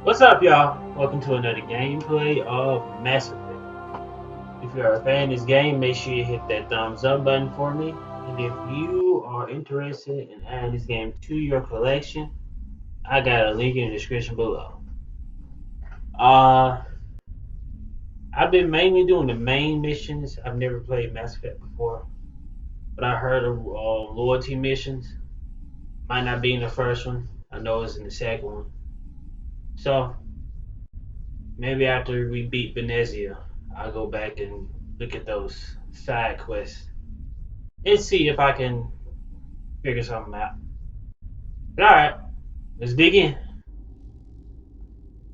What's up, y'all? Welcome to another gameplay of Mass Effect. If you're a fan of this game, make sure you hit that thumbs up button for me. And if you are interested in adding this game to your collection, I got a link in the description below. Uh, I've been mainly doing the main missions. I've never played Mass Effect before, but I heard of loyalty missions. Might not be in the first one. I know it's in the second one. So maybe after we beat Benezia, I'll go back and look at those side quests and see if I can figure something out. But all right, let's dig in.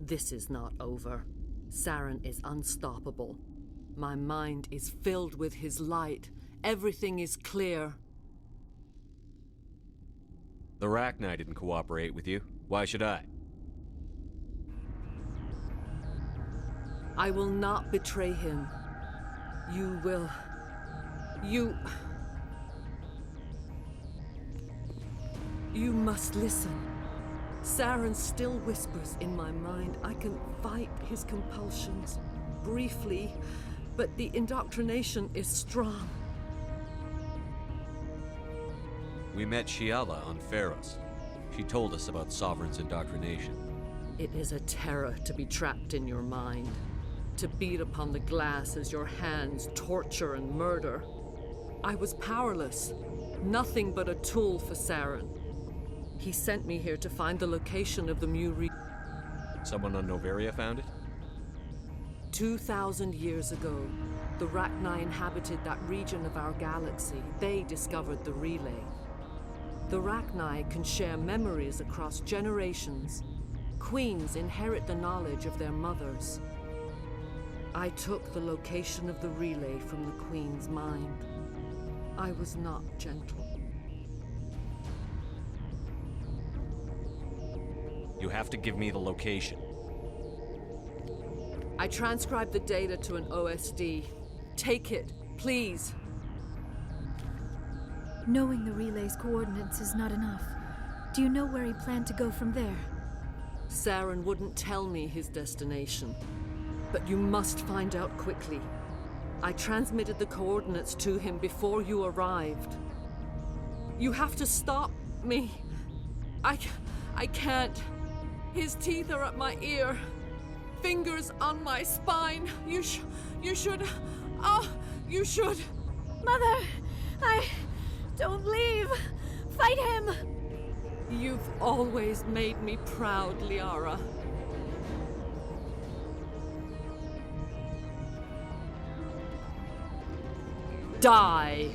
This is not over. Saren is unstoppable. My mind is filled with his light. Everything is clear. The Rachni didn't cooperate with you. Why should I? I will not betray him. You will. You. You must listen. Saren still whispers in my mind. I can fight his compulsions. Briefly, but the indoctrination is strong. We met Shiala on Pharos. She told us about Sovereign's indoctrination. It is a terror to be trapped in your mind. To beat upon the glass as your hands torture and murder. I was powerless. Nothing but a tool for Saren. He sent me here to find the location of the Mu. Someone on Noveria found it? 2,000 years ago, the Rachni inhabited that region of our galaxy. They discovered the relay. The Rachni can share memories across generations. Queens inherit the knowledge of their mothers. I took the location of the relay from the Queen's mind. I was not gentle. You have to give me the location. I transcribed the data to an OSD. Take it, please. Knowing the relay's coordinates is not enough. Do you know where he planned to go from there? Saren wouldn't tell me his destination. But you must find out quickly. I transmitted the coordinates to him before you arrived. You have to stop me. I can't. His teeth are at my ear. Fingers on my spine. You should. You should. Mother! Don't leave! Fight him! You've always made me proud, Liara. Die!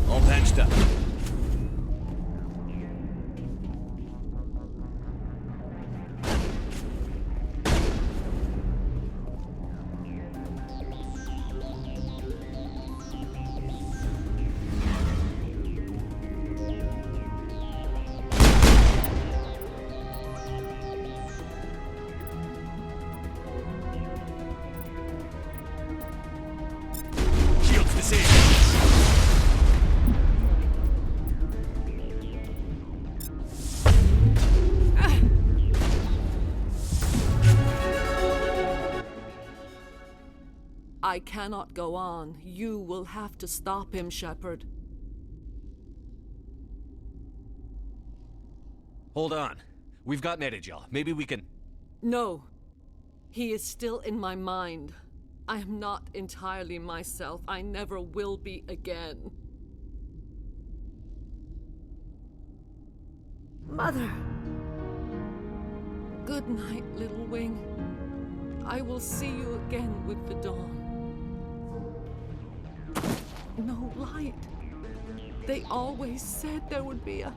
All patched up. Shields disabled. I cannot go on. You will have to stop him, Shepard. Hold on. We've got Netagel. Maybe we can... No. He is still in my mind. I am not entirely myself. I never will be again. Mother! Good night, little wing. I will see you again with the dawn. No light. They always said there would be a...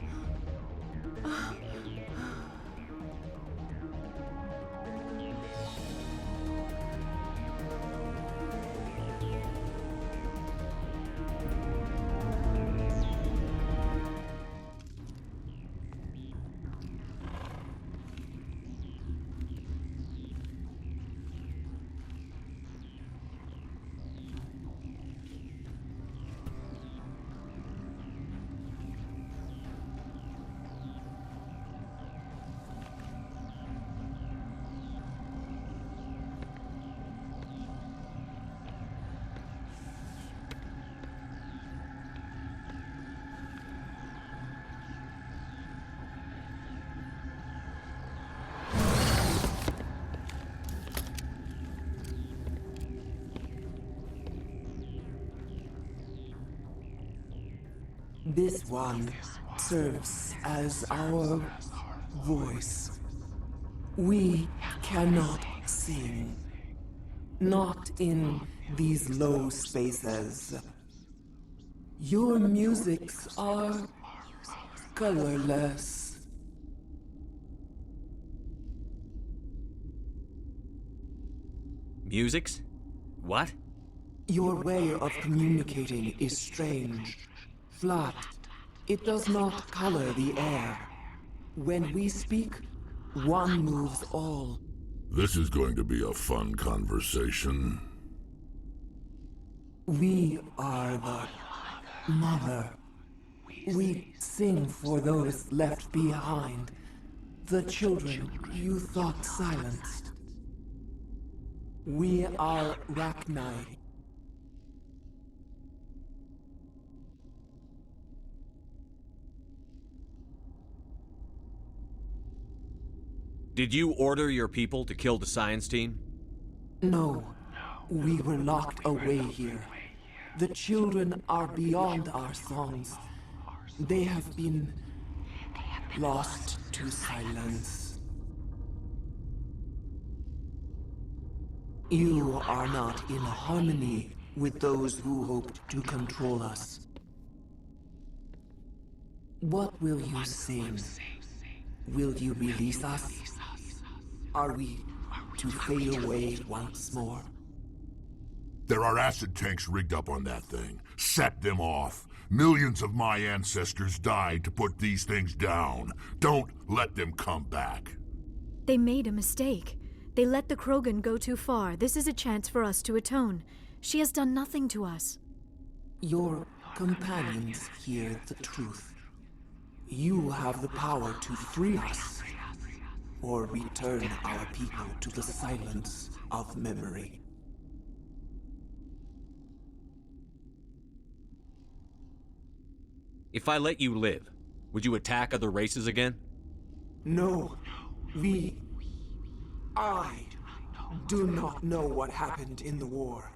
This one serves as our voice. We cannot sing. Not in these low spaces. Your musics are colorless. Musics? What? Your way of communicating is strange. Flat. It does not color the air. When we speak, one moves all. This is going to be a fun conversation. We are the mother. We sing for those left behind. The children you thought silenced. We are Rachni. Did you order your people to kill the science team? No, we were locked away here. The children are beyond our songs. They have been lost to silence. You are not in harmony with those who hoped to control us. What will you sing? Will you release us? Are we to fade away once more? There are acid tanks rigged up on that thing. Set them off. Millions of my ancestors died to put these things down. Don't let them come back. They made a mistake. They let the Krogan go too far. This is a chance for us to atone. She has done nothing to us. Your companions hear the truth. You have the power to free us, or return our people to the silence of memory. If I let you live, would you attack other races again? No, I do not know what happened in the war.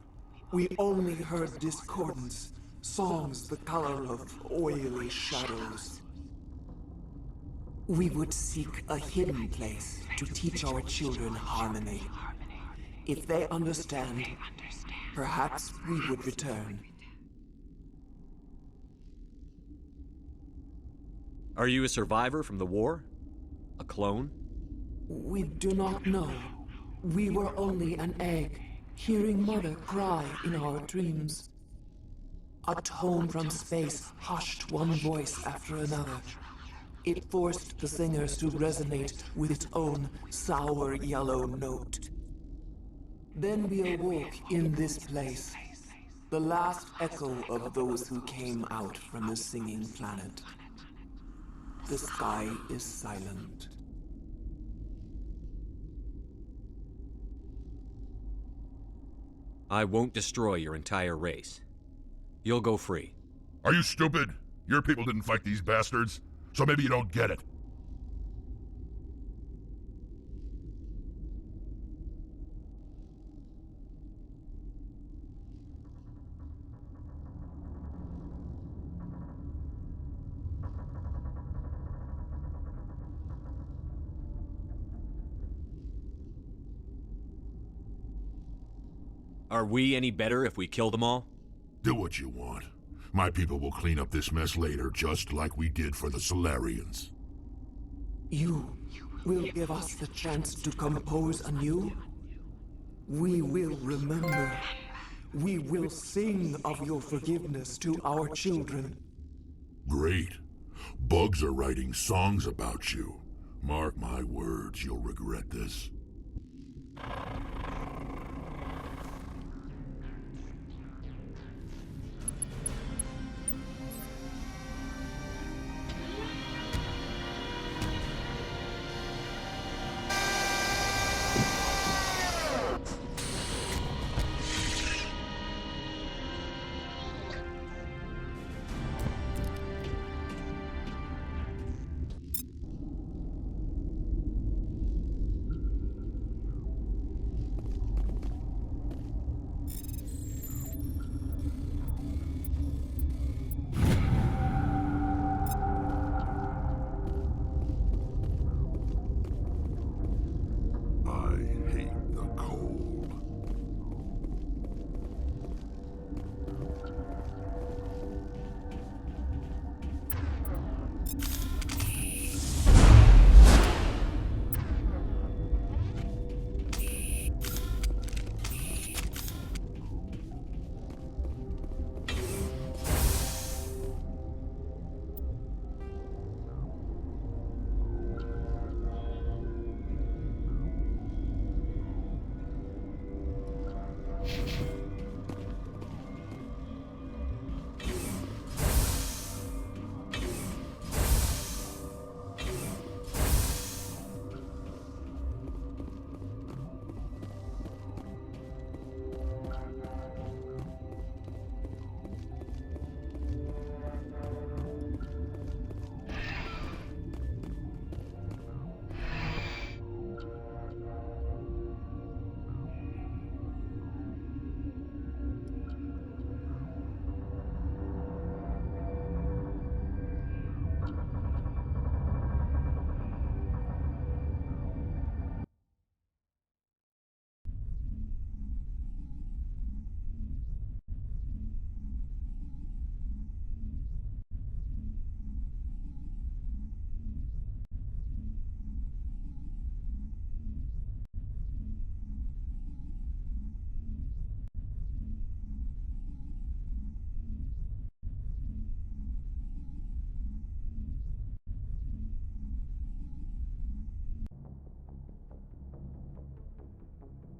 We only heard discordance, songs the color of oily shadows. We would seek a hidden place to teach our children harmony. If they understand, perhaps we would return. Are you a survivor from the war? A clone? We do not know. We were only an egg, hearing Mother cry in our dreams. A tone from space hushed one voice after another. It forced the singers to resonate with its own sour yellow note. Then we awoke in this place, the last echo of those who came out from the singing planet. The sky is silent. I won't destroy your entire race. You'll go free. Are you stupid? Your people didn't fight these bastards, so maybe you don't get it. Are we any better if we kill them all? Do what you want. My people will clean up this mess later, just like we did for the Solarians. You will give us the chance to compose anew? We will remember. We will sing of your forgiveness to our children. Great. Bugs are writing songs about you. Mark my words, you'll regret this. I hate the cold.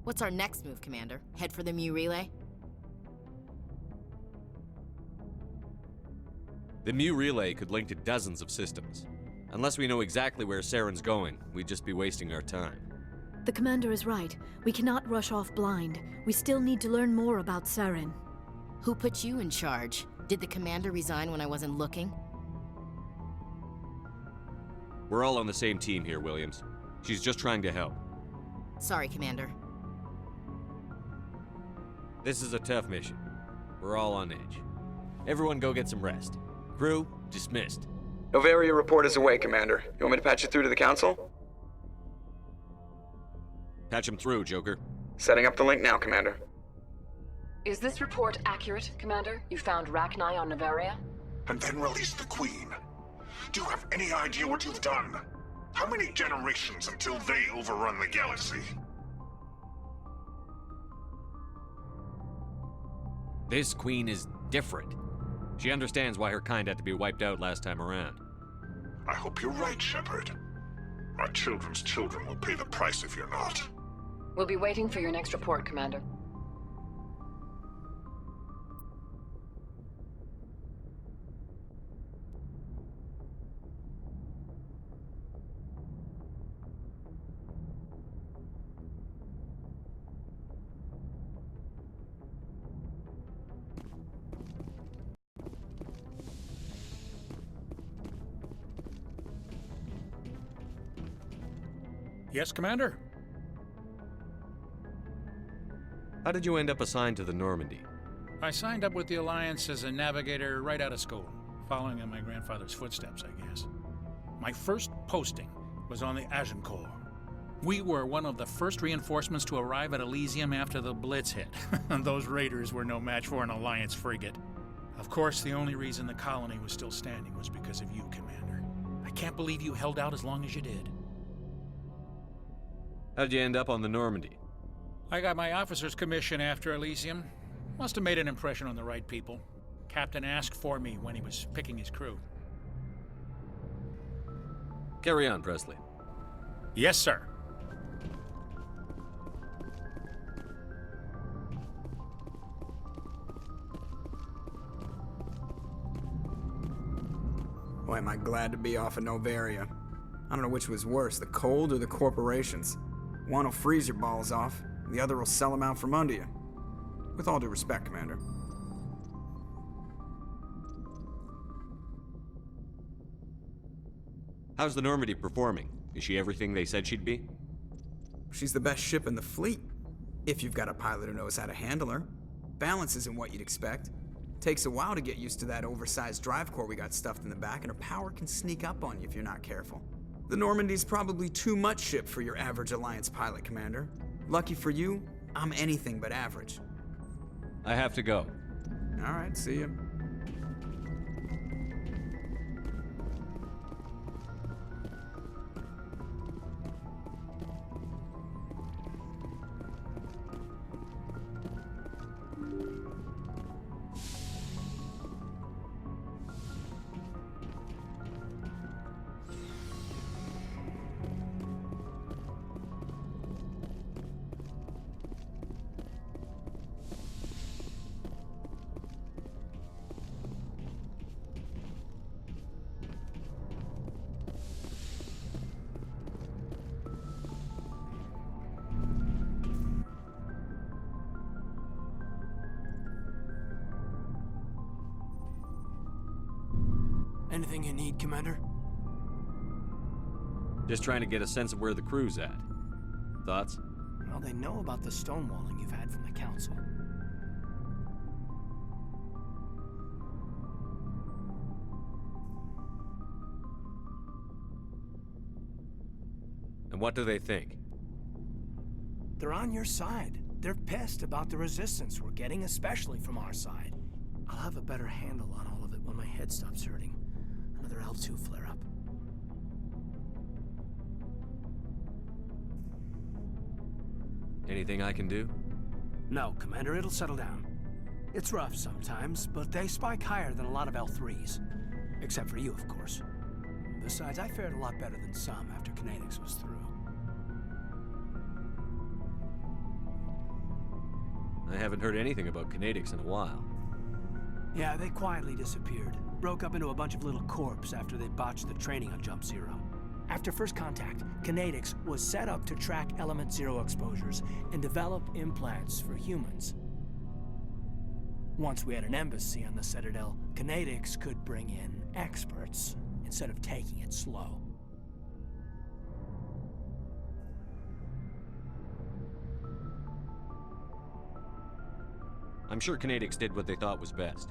What's our next move, Commander? Head for the Mu Relay? The Mu Relay could link to dozens of systems. Unless we know exactly where Saren's going, we'd just be wasting our time. The commander is right. We cannot rush off blind. We still need to learn more about Saren. Who put you in charge? Did the commander resign when I wasn't looking? We're all on the same team here, Williams. She's just trying to help. Sorry, Commander. This is a tough mission. We're all on edge. Everyone go get some rest. Crew, dismissed. Novaria report is away, Commander. You want me to patch you through to the Council? Patch him through, Joker. Setting up the link now, Commander. Is this report accurate, Commander? You found Rachni on Novaria? And then release the Queen. Do you have any idea what you've done? How many generations until they overrun the galaxy? This Queen is different. She understands why her kind had to be wiped out last time around. I hope you're right, Shepard. Our children's children will pay the price if you're not. We'll be waiting for your next report, Commander. Yes, Commander? How did you end up assigned to the Normandy? I signed up with the Alliance as a navigator right out of school, following in my grandfather's footsteps, I guess. My first posting was on the Agincourt. We were one of the first reinforcements to arrive at Elysium after the Blitz hit. Those raiders were no match for an Alliance frigate. Of course, the only reason the colony was still standing was because of you, Commander. I can't believe you held out as long as you did. How'd you end up on the Normandy? I got my officer's commission after Elysium. Must have made an impression on the right people. Captain asked for me when he was picking his crew. Carry on, Presley. Yes, sir. Boy, am I glad to be off of Novaria. I don't know which was worse, the cold or the corporations. One will freeze your balls off, the other will sell them out from under you. With all due respect, Commander. How's the Normandy performing? Is she everything they said she'd be? She's the best ship in the fleet, if you've got a pilot who knows how to handle her. Balance isn't what you'd expect. Takes a while to get used to that oversized drive core we got stuffed in the back, and her power can sneak up on you if you're not careful. The Normandy's probably too much ship for your average Alliance pilot, Commander. Lucky for you, I'm anything but average. I have to go. All right, see ya. Anything you need, Commander? Just trying to get a sense of where the crew's at. Thoughts? Well, they know about the stonewalling you've had from the Council. And what do they think? They're on your side. They're pissed about the resistance we're getting, especially from our side. I'll have a better handle on all of it when my head stops hurting. Another L2 flare-up. Anything I can do? No, Commander, it'll settle down. It's rough sometimes, but they spike higher than a lot of L3s. Except for you, of course. Besides, I fared a lot better than some after Kinetics was through. I haven't heard anything about Kinetics in a while. Yeah, they quietly disappeared. Broke up into a bunch of little corps after they botched the training on Jump Zero. After first contact, Kinetics was set up to track Element Zero exposures and develop implants for humans. Once we had an embassy on the Citadel, Kinetics could bring in experts instead of taking it slow. I'm sure Kinetics did what they thought was best.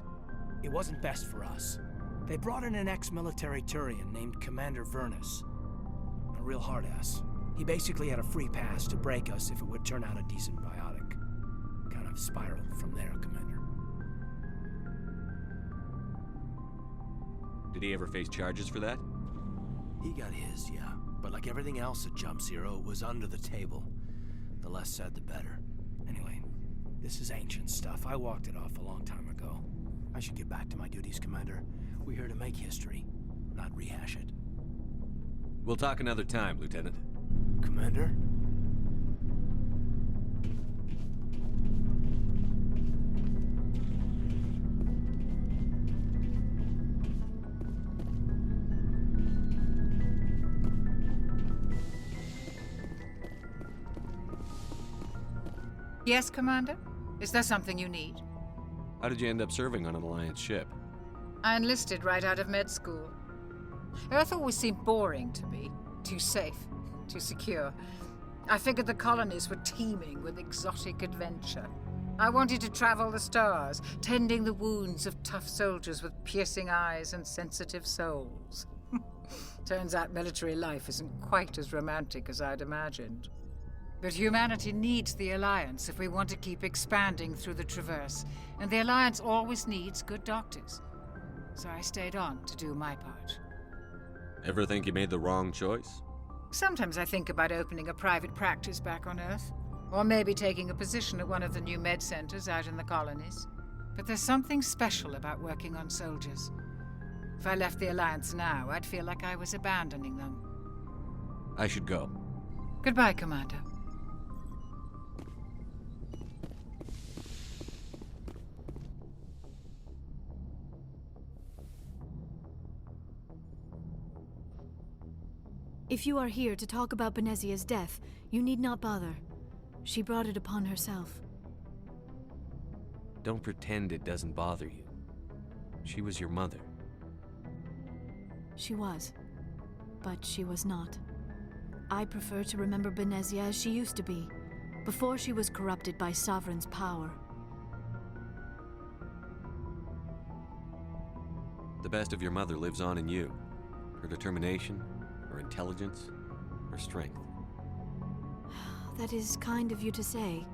It wasn't best for us. They brought in an ex-military Turian named Commander Vernus. A real hard-ass. He basically had a free pass to break us if it would turn out a decent biotic. Kind of spiraled from there, Commander. Did he ever face charges for that? He got his, yeah. But like everything else at Jump Zero, it was under the table. The less said, the better. Anyway, this is ancient stuff. I walked it off a long time ago. I should get back to my duties, Commander. We're here to make history, not rehash it. We'll talk another time, Lieutenant. Commander? Yes, Commander? Is there something you need? How did you end up serving on an Alliance ship? I enlisted right out of med school. Earth always seemed boring to me. Too safe, too secure. I figured the colonies were teeming with exotic adventure. I wanted to travel the stars, tending the wounds of tough soldiers with piercing eyes and sensitive souls. Turns out military life isn't quite as romantic as I'd imagined. But humanity needs the Alliance if we want to keep expanding through the Traverse, and the Alliance always needs good doctors. So I stayed on to do my part. Ever think you made the wrong choice? Sometimes I think about opening a private practice back on Earth, or maybe taking a position at one of the new med centers out in the colonies. But there's something special about working on soldiers. If I left the Alliance now, I'd feel like I was abandoning them. I should go. Goodbye, Commander. If you are here to talk about Benezia's death, you need not bother. She brought it upon herself. Don't pretend it doesn't bother you. She was your mother. She was. But she was not. I prefer to remember Benezia as she used to be, before she was corrupted by Sovereign's power. The best of your mother lives on in you. Her determination, her intelligence, her strength. That is kind of you to say.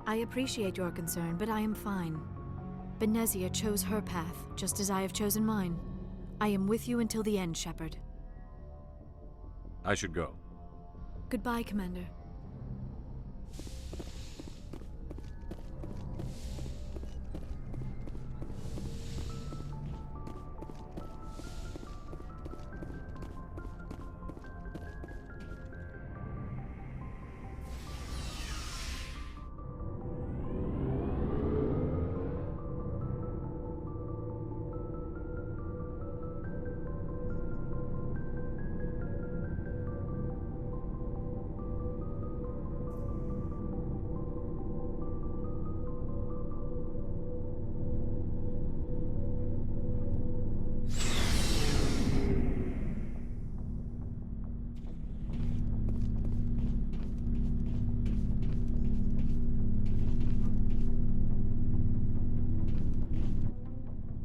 I appreciate your concern, but I am fine. Benezia chose her path, just as I have chosen mine. I am with you until the end, Shepard. I should go. Goodbye, Commander.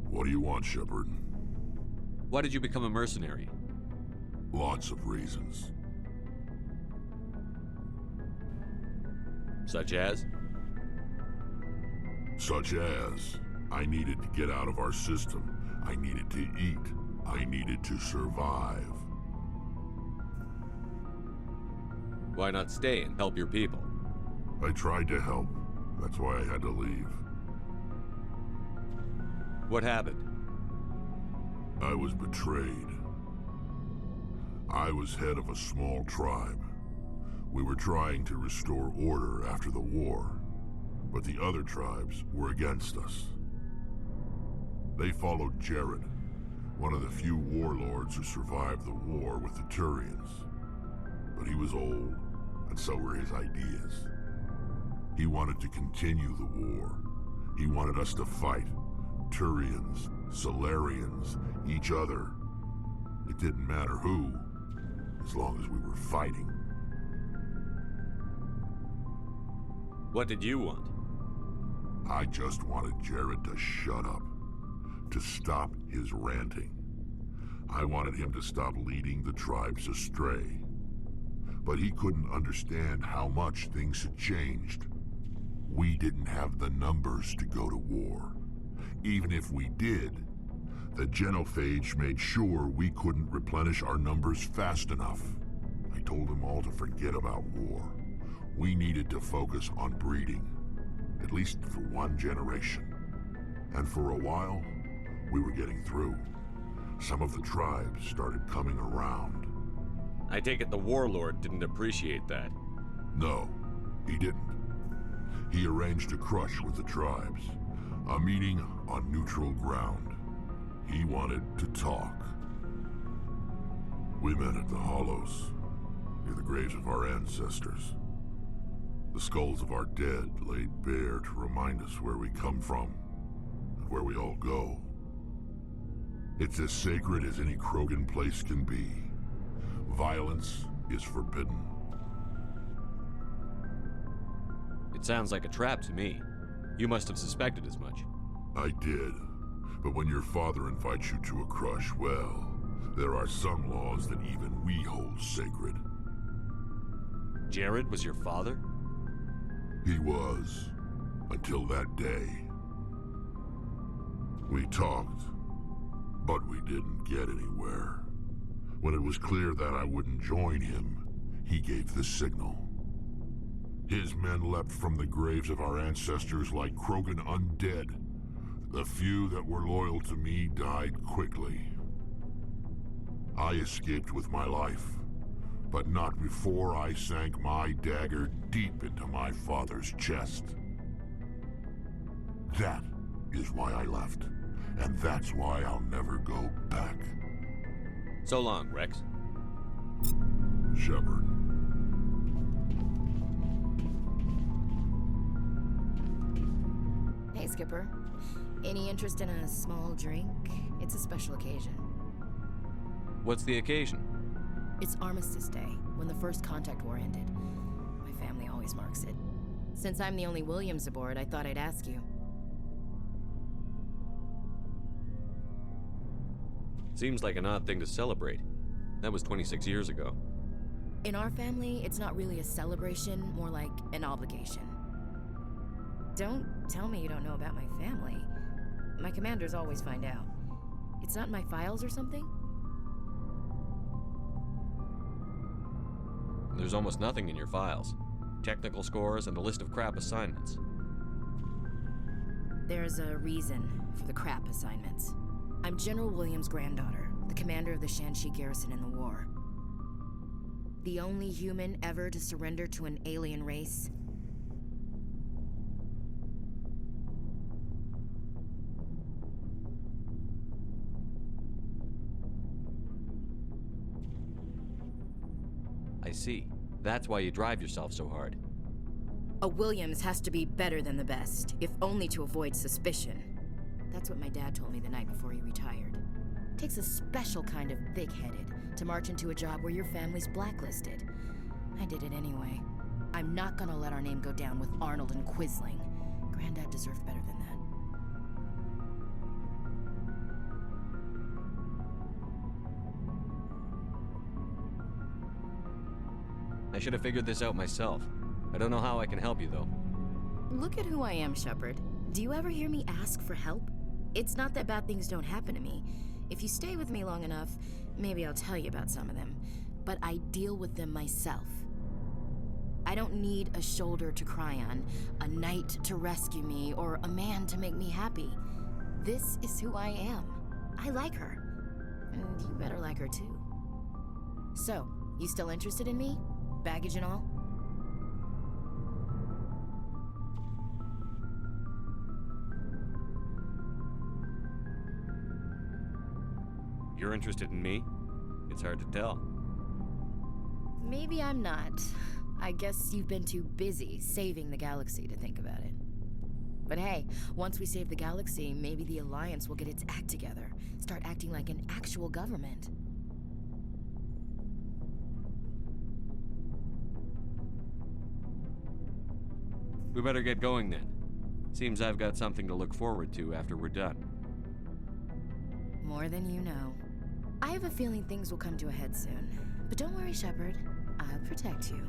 What do you want, Shepard? Why did you become a mercenary? Lots of reasons. Such as? Such as, I needed to get out of our system. I needed to eat. I needed to survive. Why not stay and help your people? I tried to help. That's why I had to leave. What happened? I was betrayed. I was head of a small tribe. We were trying to restore order after the war, but the other tribes were against us. They followed Jared, one of the few warlords who survived the war with the Turians. But he was old, and so were his ideas. He wanted to continue the war. He wanted us to fight. Turians, Solarians, each other. It didn't matter who, as long as we were fighting. What did you want? I just wanted Jared to shut up, to stop his ranting. I wanted him to stop leading the tribes astray. But he couldn't understand how much things had changed. We didn't have the numbers to go to war. Even if we did, the genophage made sure we couldn't replenish our numbers fast enough. I told them all to forget about war. We needed to focus on breeding, at least for one generation. And for a while, we were getting through. Some of the tribes started coming around. I take it the warlord didn't appreciate that. No, he didn't. He arranged a crush with the tribes. A meeting on neutral ground. He wanted to talk. We met at the Hollows, near the graves of our ancestors. The skulls of our dead laid bare to remind us where we come from, and where we all go. It's as sacred as any Krogan place can be. Violence is forbidden. It sounds like a trap to me. You must have suspected as much. I did. But when your father invites you to a crush, well, There are some laws that even we hold sacred. Jared was your father? He was, until that day. We talked, but we didn't get anywhere. When it was clear that I wouldn't join him, he gave the signal. His men leapt from the graves of our ancestors like Krogan undead. The few that were loyal to me died quickly. I escaped with my life, but not before I sank my dagger deep into my father's chest. That is why I left, and that's why I'll never go back. So long, Rex. Shepard. Hey, Skipper. Any interest in a small drink? It's a special occasion. What's the occasion? It's Armistice Day, when the first contact war ended. My family always marks it. Since I'm the only Williams aboard, I thought I'd ask you. Seems like an odd thing to celebrate. That was 26 years ago. In our family, it's not really a celebration, more like an obligation. Don't tell me you don't know about my family. My commanders always find out. It's not in my files or something? There's almost nothing in your files. Technical scores and a list of crap assignments. There's a reason for the crap assignments. I'm General Williams' granddaughter, the commander of the Shanxi garrison in the war. The only human ever to surrender to an alien race. I see. That's why you drive yourself so hard. A Williams has to be better than the best, if only to avoid suspicion. That's what my dad told me the night before he retired. Takes a special kind of thick-headed to march into a job where your family's blacklisted. I did it anyway. I'm not gonna let our name go down with Arnold and Quisling. Granddad deserved better than that. I should have figured this out myself. I don't know how I can help you, though. Look at who I am, Shepard. Do you ever hear me ask for help? It's not that bad things don't happen to me. If you stay with me long enough, maybe I'll tell you about some of them. But I deal with them myself. I don't need a shoulder to cry on, a knight to rescue me, or a man to make me happy. This is who I am. I like her. And you better like her too. So, you still interested in me? Baggage and all? You're interested in me? It's hard to tell. Maybe I'm not. I guess you've been too busy saving the galaxy to think about it. But hey, once we save the galaxy, maybe the Alliance will get its act together. Start acting like an actual government. We better get going then. Seems I've got something to look forward to after we're done. More than you know. I have a feeling things will come to a head soon. But don't worry, Shepard. I'll protect you.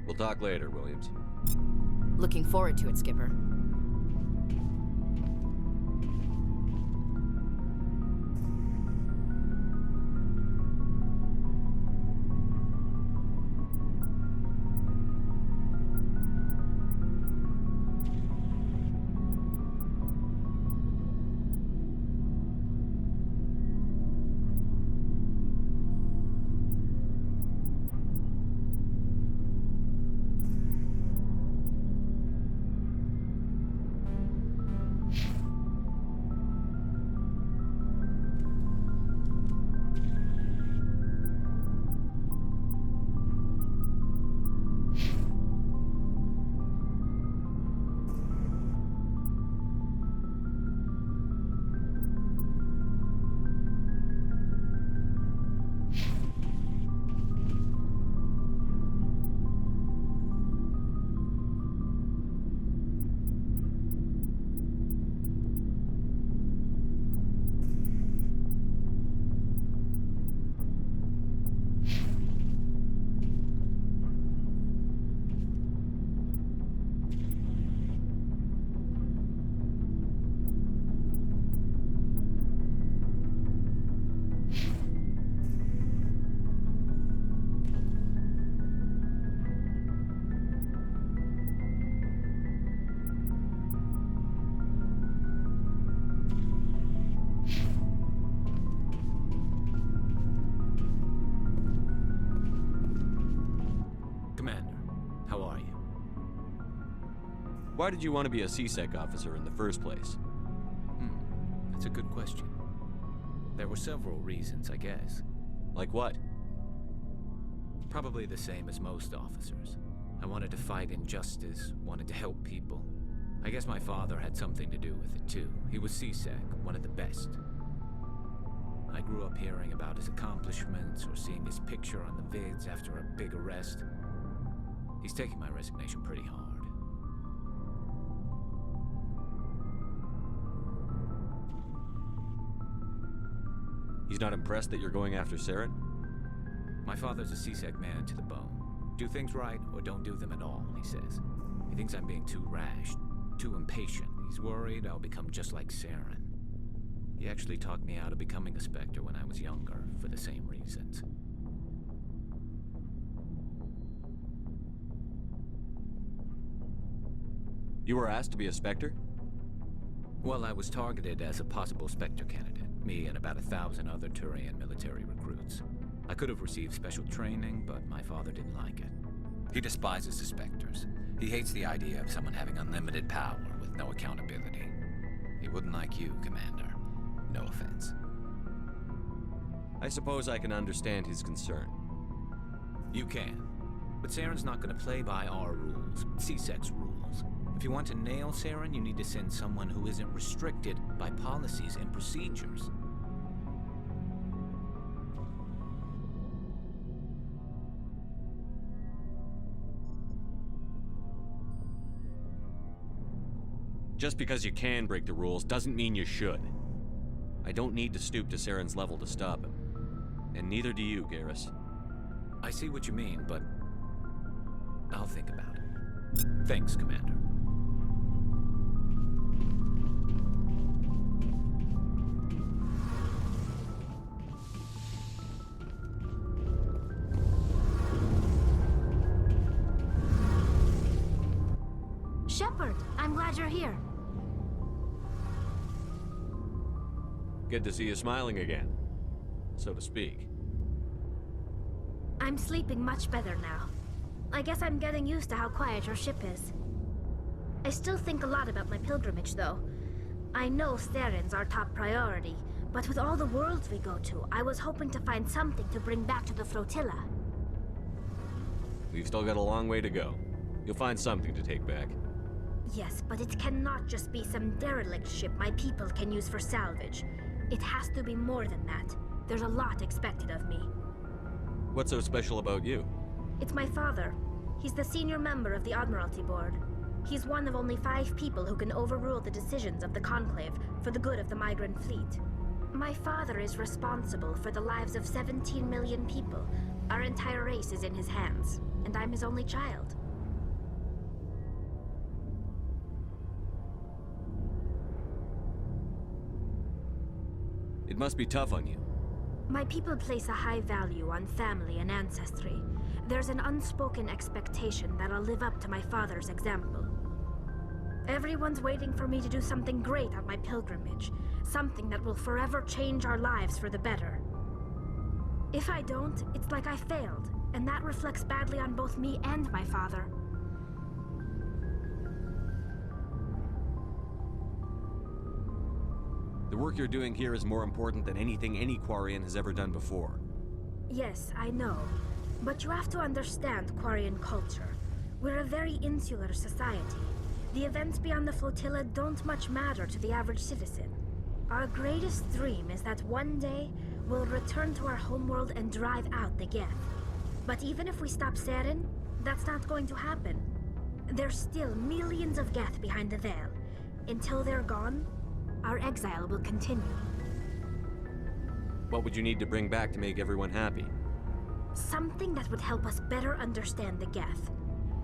We'll talk later, Williams. Looking forward to it, Skipper. Why did you want to be a C-Sec officer in the first place? That's a good question. There were several reasons, I guess. Like what? Probably the same as most officers. I wanted to fight injustice, wanted to help people. I guess my father had something to do with it too. He was C-Sec, one of the best. I grew up hearing about his accomplishments or seeing his picture on the vids after a big arrest. He's taking my resignation pretty hard. He's not impressed that you're going after Saren? My father's a C-Sec man to the bone. Do things right or don't do them at all, he says. He thinks I'm being too rash, too impatient. He's worried I'll become just like Saren. He actually talked me out of becoming a Spectre when I was younger, for the same reasons. You were asked to be a Spectre? Well, I was targeted as a possible Spectre candidate. Me and about 1,000 other Turian military recruits. I could have received special training, but my father didn't like it. He despises the Spectres. He hates the idea of someone having unlimited power with no accountability. He wouldn't like you, Commander. No offense. I suppose I can understand his concern. You can. But Saren's not going to play by our rules, C-Sec's rules. If you want to nail Saren, you need to send someone who isn't restricted by policies and procedures. Just because you can break the rules doesn't mean you should. I don't need to stoop to Saren's level to stop him. And neither do you, Garrus. I see what you mean, but I'll think about it. Thanks, Commander. Shepard, I'm glad you're here. Good to see you smiling again, so to speak. I'm sleeping much better now. I guess I'm getting used to how quiet your ship is. I still think a lot about my pilgrimage, though. I know Saren's our top priority, but with all the worlds we go to, I was hoping to find something to bring back to the flotilla. We've still got a long way to go. You'll find something to take back. Yes, but it cannot just be some derelict ship my people can use for salvage. It has to be more than that. There's a lot expected of me. What's so special about you? It's my father. He's the senior member of the Admiralty Board. He's one of only 5 people who can overrule the decisions of the Conclave for the good of the migrant fleet. My father is responsible for the lives of 17 million people. Our entire race is in his hands, and I'm his only child. It must be tough on you. My people place a high value on family and ancestry. There's an unspoken expectation that I'll live up to my father's example. Everyone's waiting for me to do something great on my pilgrimage, something that will forever change our lives for the better. If I don't, it's like I failed, and that reflects badly on both me and my father. The work you're doing here is more important than anything any Quarian has ever done before. Yes, I know. But you have to understand Quarian culture. We're a very insular society. The events beyond the flotilla don't much matter to the average citizen. Our greatest dream is that one day we'll return to our homeworld and drive out the Geth. But even if we stop Saren, that's not going to happen. There's still millions of Geth behind the veil. Until they're gone, our exile will continue. What would you need to bring back to make everyone happy? Something that would help us better understand the Geth.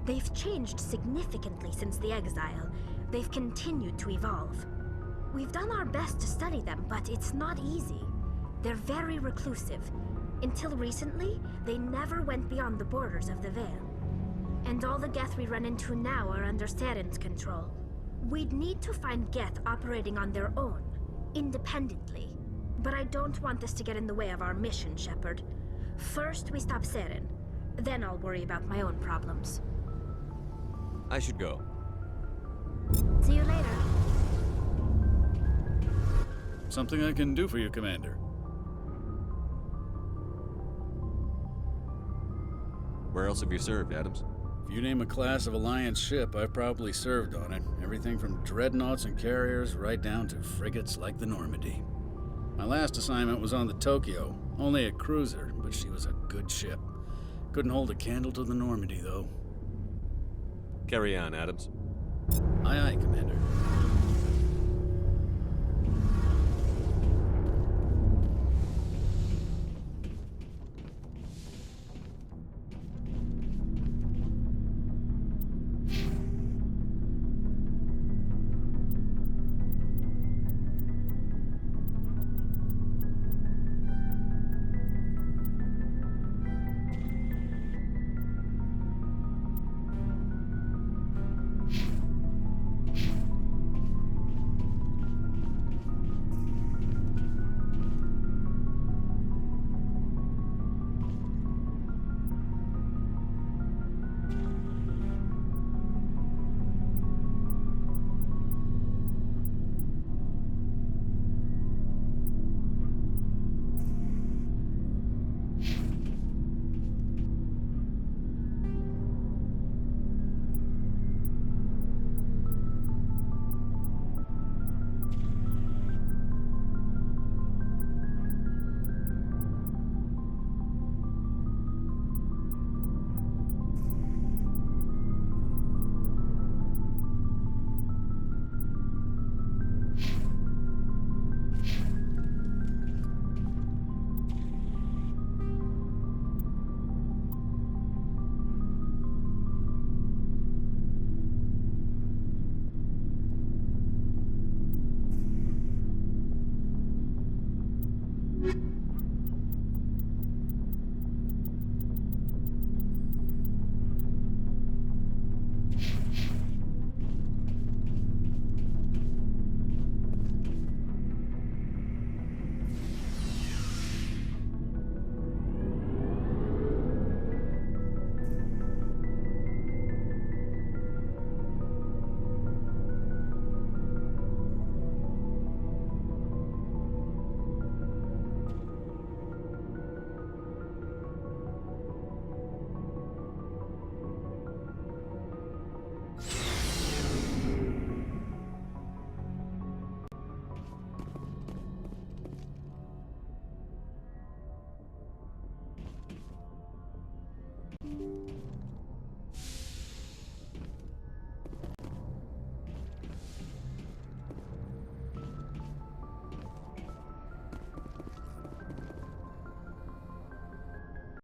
They've changed significantly since the exile. They've continued to evolve. We've done our best to study them, but it's not easy. They're very reclusive. Until recently, they never went beyond the borders of the Veil. And all the Geth we run into now are under Saren's control. We'd need to find Geth operating on their own, independently. But I don't want this to get in the way of our mission, Shepard. First, we stop Saren. Then I'll worry about my own problems. I should go. See you later. Something I can do for you, Commander. Where else have you served, Adams? If you name a class of Alliance ship, I've probably served on it. Everything from dreadnoughts and carriers right down to frigates like the Normandy. My last assignment was on the Tokyo. Only a cruiser, but she was a good ship. Couldn't hold a candle to the Normandy, though. Carry on, Adams. Aye, aye, Commander.